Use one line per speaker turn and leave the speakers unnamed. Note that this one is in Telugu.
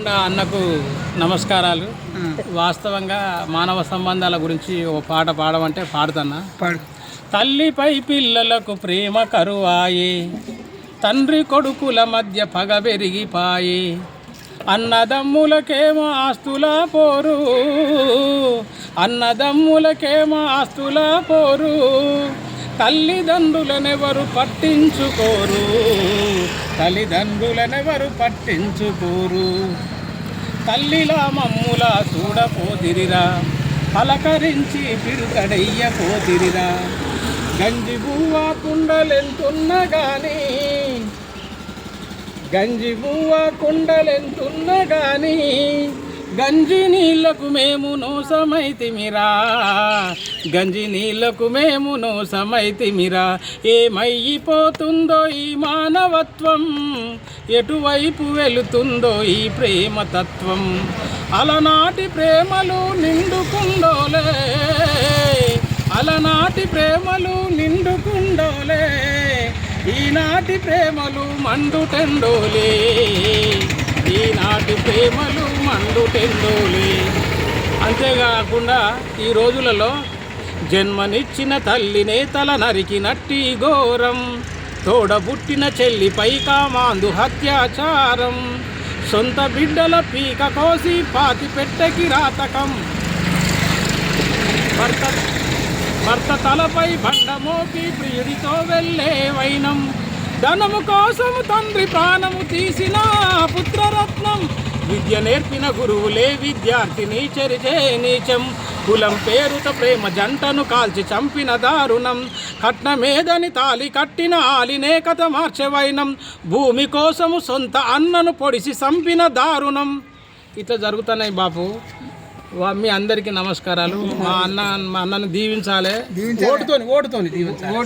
అన్నకు నమస్కారాలు. వాస్తవంగా మానవ సంబంధాల గురించి ఓ పాట పాడమంటే పాడుతున్నా. తల్లిపై పిల్లలకు ప్రేమ కరువాయే, తండ్రి కొడుకుల మధ్య పగ పెరిగిపాయే, అన్నదమ్ములకేమో ఆస్తుల పోరు, అన్నదమ్ములకేమో ఆస్తుల పోరు, తల్లిదండ్రులనెవరు పట్టించుకోరు, తల్లిదండ్రులనెవరు పట్టించుకోరు. తల్లిలా మమ్ములా చూడపోతిరిరా, పలకరించి పిడుకడయ్యపోతిరిరా. గంజి బువ్వ కుండలెంతున్నా గానీ, గంజి బువ్వ కుండలెంతున్నా గానీ, గంజి నీళ్లకు మేము నోసమైతిమిరా, గంజి నీళ్లకు మేము నోసమైతిమిరా. ఏమైపోతుందో ఈ మానవత్వం, ఎటువైపు వెళుతుందో ఈ ప్రేమతత్వం. అలనాటి ప్రేమలు నిండుకుండోలే, అలనాటి ప్రేమలు నిండుకుండోలే, ఈనాటి ప్రేమలు మండుటెండోలే, ఈనాటి ప్రేమలు మండుటెండోలే. అంతేకాకుండా ఈ రోజులలో జన్మనిచ్చిన తల్లినే తల నరికినట్టి ఘోరం, తోడబుట్టిన చెల్లిపై కామాందు అత్యాచారం, సొంత బిడ్డల పీక కోసి పాతిపెట్టెకి రాతకం, భర్త తలపై బండమోపి ప్రియుడితో వెళ్ళే వైనం, ధనము కోసం తండ్రి ప్రాణము తీసిన పుత్రరత్నం, విద్య నేర్పిన గురువులే విద్యార్థిని చెరిచే నీచం, కులం పేరుతో ప్రేమ జంటను కాల్చి చంపిన దారుణం, కట్నమేదని తాలి కట్టిన ఆలినే కథ మార్చెవైనం, భూమి కోసము సొంత అన్నను పొడిసి చంపిన దారుణం. ఇట్లా జరుగుతున్నాయి బాపు. మీ అందరికీ నమస్కారాలు. మా అన్నను దీవించాలి, ఓటుతోని దీవించాలి.